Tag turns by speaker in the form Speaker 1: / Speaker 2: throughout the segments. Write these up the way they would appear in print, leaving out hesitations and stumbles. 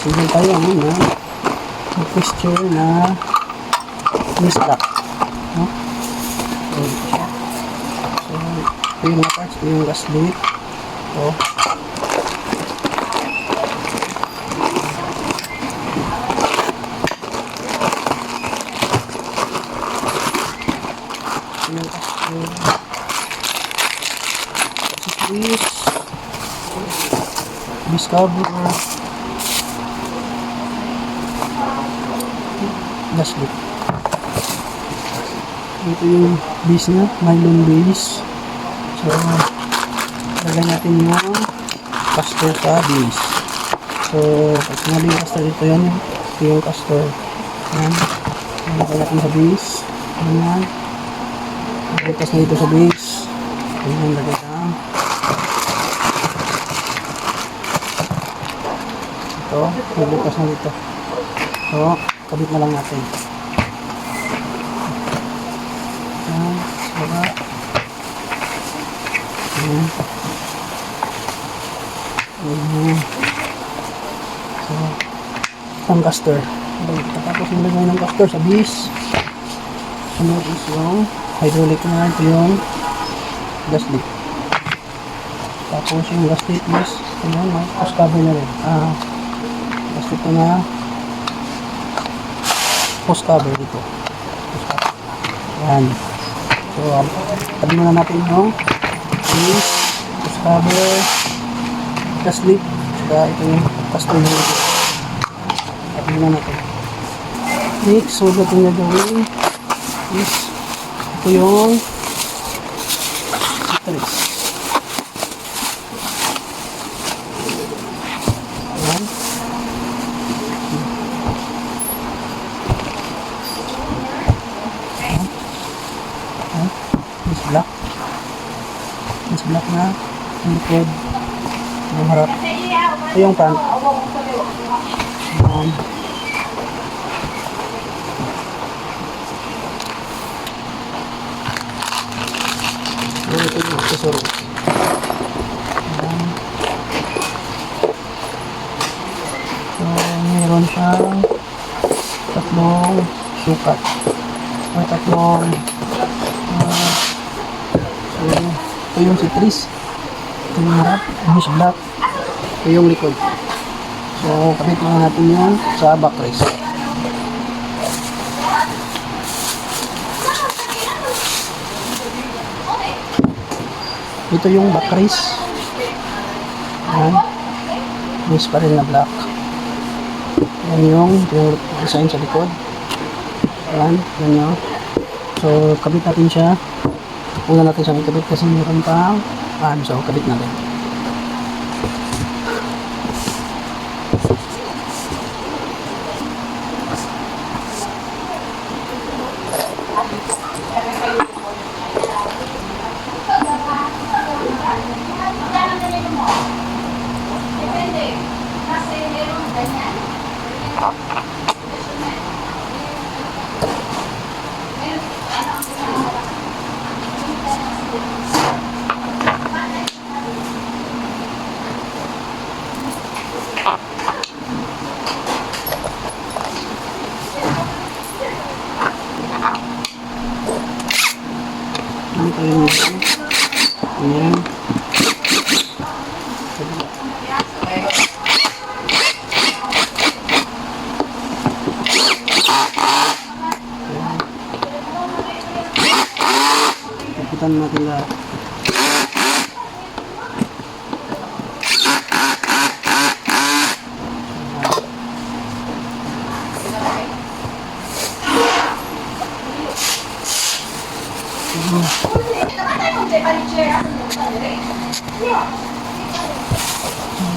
Speaker 1: Sige tayo muna mag-picture na mislock, no? So ito yung mga parts, ito yung gaslit. So yung accessories, discover, gaslit. Ito yung base na, nylon base. So lagyan natin yung caster sa base. So pag sinabi yung caster dito, yan ito yung caster. Yan, lagyan natin sa base. Yan, lagyan na dito sa base. Yan, lagyan na ito, lagyan na dito. So kabit na lang natin. Ayan, baba. Ayan. Ayan. So, ang caster. Tapos nilagay ng caster sa base. Sunod is yung hydraulic na. Ito yung gaslit. Tapos yung gaslit is ayan, may post cover na rin. Gaslit na post cover dito. Post cover. Yan. So, tabi muna natin yung base, post cover, gaslit, saka ito yung caster na dito. Tabi muna natin. Next, so ito yung gagawin is ito yung stress. Yan. Mas black na yung likod, yung harap, ito yung front. Ito yung accessory. So mayroon siyang tatlong sukat o tatlong so ito yung sitris, ito yung harap, yung black, ito yung likod. So kapit lang natin yun sa backrest. Ito yung backrest. Ayan, miss pa rin na black. Yan yung design sa likod. Ayan, ganyan. So kabit natin siya. Una natin siyang ikabit kasi meron pang so kabit natin. Ito yung ayan. Ipitan natin lahat.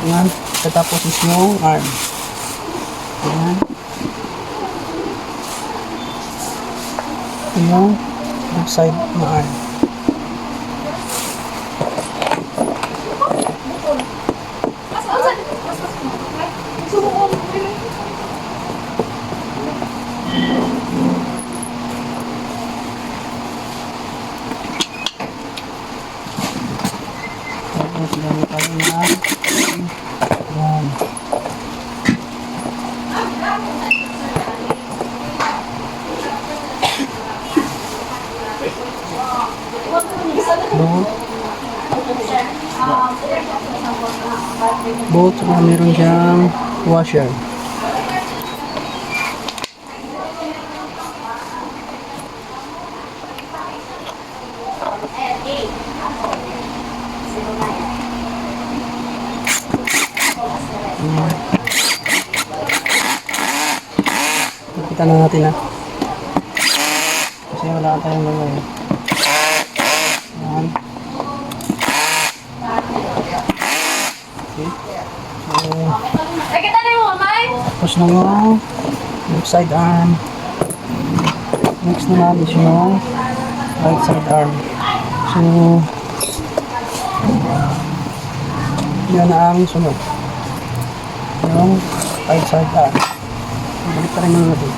Speaker 1: Ayan, tapos is yung arm. Ayan. Ito yung left side na arm. Tapos gamit tayo na yan. Both na meron siyang washer. Nakita na natin ha. Kasi wala tayong gagawin. Yan. Okay. Tapos na yung left side arm. Next naman is yung right side arm. So, yan na ang sunod. Yung right side arm. Balik pa rin muna natin.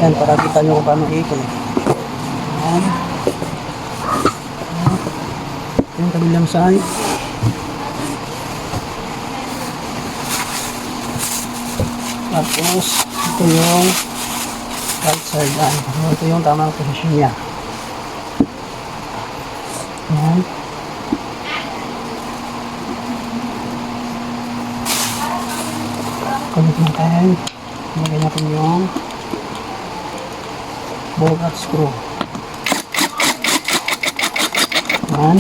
Speaker 1: Yan, para kita nyo kung paano i-connect. Yan. Yung kabilang side. Tapos, ito yung right side arm. Ito yung tamang posisyon niya. Yan. Connect natin. Lagay natin yung bolt at screw. Yan.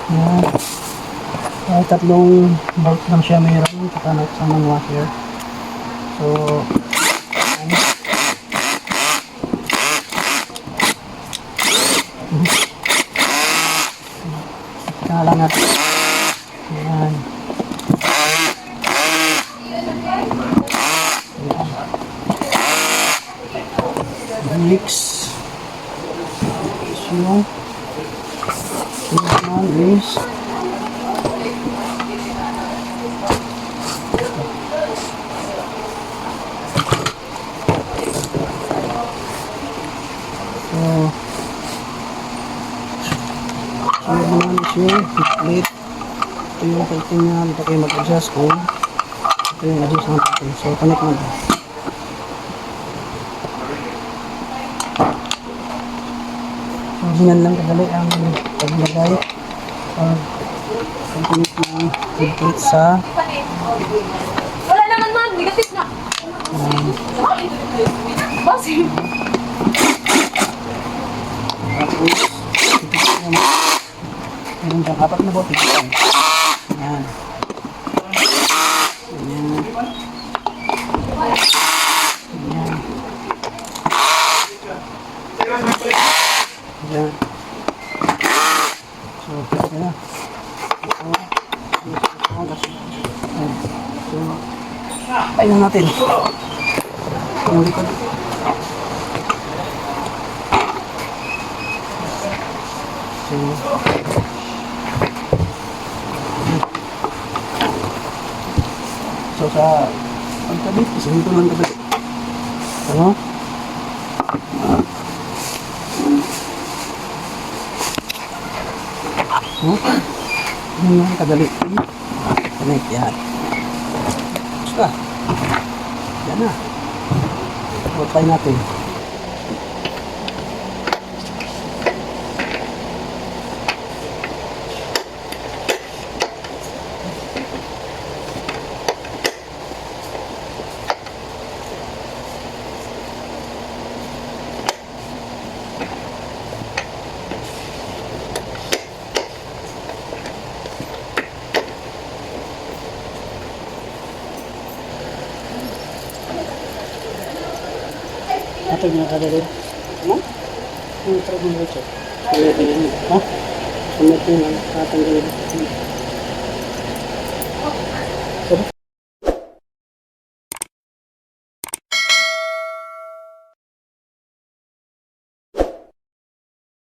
Speaker 1: Yan. Tatlong bolt lang siya mayroon. Katanap sa mga washer. So, yan. Ika lang natin. Yan. Next is yung one is so naman is yung plate. Ito yung plate niya. Dito kayo mag-adjust kung ito yung adjust natin. So connect mo na. Ganyan lang kadali ang paglagay pag-connect ng headplate sa
Speaker 2: wala naman man, negative na. Bossing.
Speaker 1: tapos tipitan meron siyang 4 na bote tipitan. Yan. Ganyan. Ganyan. Yan. So, ito na. So, ayun natin. Yung likod. So, sa pagkabit, isahin ko lang kabit. Ano? Yun lang kadali. Connect yan. Basta. Yan na. Try natin. Ito yung nakadali. Ano? Yung trago mo ito. Ha? Sunod yung nakatanggalin.